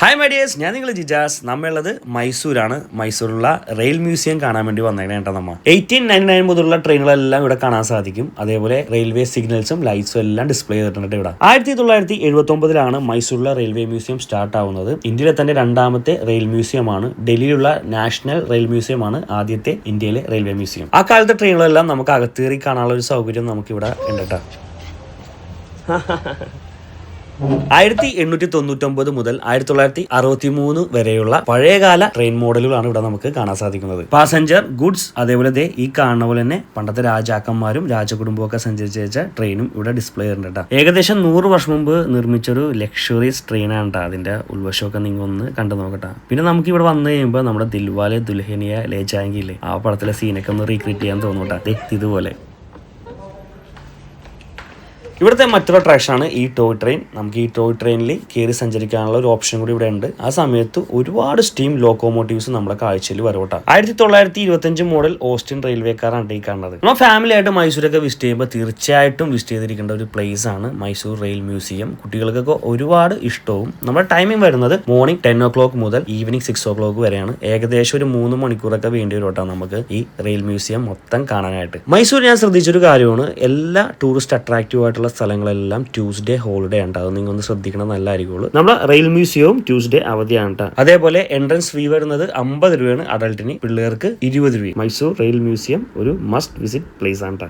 Hi my dears, ഞാൻ നിങ്ങൾ ജിജാസ്. നമ്മളുള്ളത് മൈസൂരാണ്. മൈസൂരുള്ള റെയിൽ മ്യൂസിയം കാണാൻ വേണ്ടി വന്നേക്കണേ കേട്ടോ. നമ്മ 1899 മുതലുള്ള ട്രെയിനുകളെല്ലാം ഇവിടെ കാണാൻ സാധിക്കും. അതേപോലെ റെയിൽവേ സിഗ്നൽസും ലൈറ്റ്സും എല്ലാം ഡിസ്പ്ലേ ചെയ്തിട്ടുണ്ട് ഇവിടെ. 1979 മൈസൂരിലെ റെയിൽവേ മ്യൂസിയം സ്റ്റാർട്ട് ആവുന്നത്. ഇന്ത്യയിലെ തന്നെ രണ്ടാമത്തെ റെയിൽ മ്യൂസിയമാണ്. ഡൽഹിയിലുള്ള നാഷണൽ റെയിൽ മ്യൂസിയമാണ് ആദ്യത്തെ ഇന്ത്യയിലെ റെയിൽവേ മ്യൂസിയം. ആ കാലത്തെ ട്രെയിനുകളെല്ലാം നമുക്ക് അകത്തേറി കാണാനുള്ള ഒരു സൗകര്യം നമുക്ക് ഇവിടെ ഉണ്ട് കേട്ടോ. 1899 മുതൽ 1963 വരെയുള്ള പഴയകാല ട്രെയിൻ മോഡലുകളാണ് ഇവിടെ നമുക്ക് കാണാൻ സാധിക്കുന്നത്. പാസഞ്ചർ, ഗുഡ്സ്, അതേപോലെ ഈ കാണുന്ന പോലെ തന്നെ പണ്ടത്തെ രാജാക്കന്മാരും രാജകുടുംബവും ഒക്കെ സഞ്ചരിച്ച ട്രെയിനും ഇവിടെ ഡിസ്പ്ലേ ചെയ്തിട്ടുണ്ട്. ഏകദേശം 100 വർഷം മുമ്പ് നിർമ്മിച്ചൊരു ലക്ഷറീസ് ട്രെയിനാണ് കേട്ടോ. അതിന്റെ ഉൾവശമൊക്കെ നിങ്ങൾ ഒന്ന് കണ്ടു നോക്കട്ടെ. പിന്നെ നമുക്ക് ഇവിടെ വന്നു കഴിയുമ്പോൾ നമ്മുടെ ദിൽവാലെ ദുൽഹനിയ ലേ ജായെങ്കില്ലേ, ആ പടത്തിലെ സീനൊക്കെ ഒന്ന് റീക്രിയേറ്റ് ചെയ്യാൻ തോന്നൂട്ടാ. ഇതുപോലെ ഇവിടുത്തെ മറ്റൊരു അട്രാക്ഷനാണ് ഈ ടോയ് ട്രെയിൻ. നമുക്ക് ഈ ടോയ് ട്രെയിനിൽ കയറി സഞ്ചരിക്കാനുള്ള ഒരു ഓപ്ഷൻ കൂടി ഇവിടെ ഉണ്ട്. ആ സമയത്ത് ഒരുപാട് സ്റ്റീം ലോക്കോമോട്ടീവ്സ് നമ്മുടെ കാഴ്ചയിൽ വരവട്ടെ. 1925 മോഡൽ ഓസ്റ്റിൻ റെയിൽവേ കാറാണ് ഈ കാണുന്നത്. നമ്മൾ ഫാമിലി ആയിട്ട് മൈസൂരൊക്കെ വിസിറ്റ് ചെയ്യുമ്പോൾ തീർച്ചയായിട്ടും വിസിറ്റ് ചെയ്തിരിക്കേണ്ട ഒരു പ്ലേസ് ആണ് മൈസൂർ റെയിൽ മ്യൂസിയം. കുട്ടികൾക്കൊക്കെ ഒരുപാട് ഇഷ്ടവും. നമ്മുടെ ടൈമിംഗ് വരുന്നത് മോർണിംഗ് 10 o'clock മുതൽ ഈവനിങ് 6 o'clock വരെയാണ്. ഏകദേശം ഒരു 3 മണിക്കൂറൊക്കെ വേണ്ടി വരും കേട്ടോ നമുക്ക് ഈ റെയിൽ മ്യൂസിയം മൊത്തം കാണാനായിട്ട്. മൈസൂർ ഞാൻ ശ്രദ്ധിച്ചൊരു കാര്യമാണ്, എല്ലാ ടൂറിസ്റ്റ് അട്രാക്റ്റീവ് ആയിട്ടുള്ള സ്ഥലങ്ങളെല്ലാം ട്യൂസ്ഡേ ഹോളിഡേ ഉണ്ട്. അത് നിങ്ങൾ ഒന്ന് ശ്രദ്ധിക്കണം, നല്ലതായിരിക്കുള്ളൂ. നമ്മുടെ റെയിൽ മ്യൂസിയവും ട്യൂസ്ഡേ അവധിയാണ്. അതേപോലെ എൻട്രൻസ് ഫീ വരുന്നത് 50 രൂപയാണ് അഡൾട്ടിന്, പിള്ളേർക്ക് 20 രൂപ. മൈസൂർ റെയിൽ മ്യൂസിയം ഒരു മസ്റ്റ് വിസിറ്റ് പ്ലേസ് ആണ്.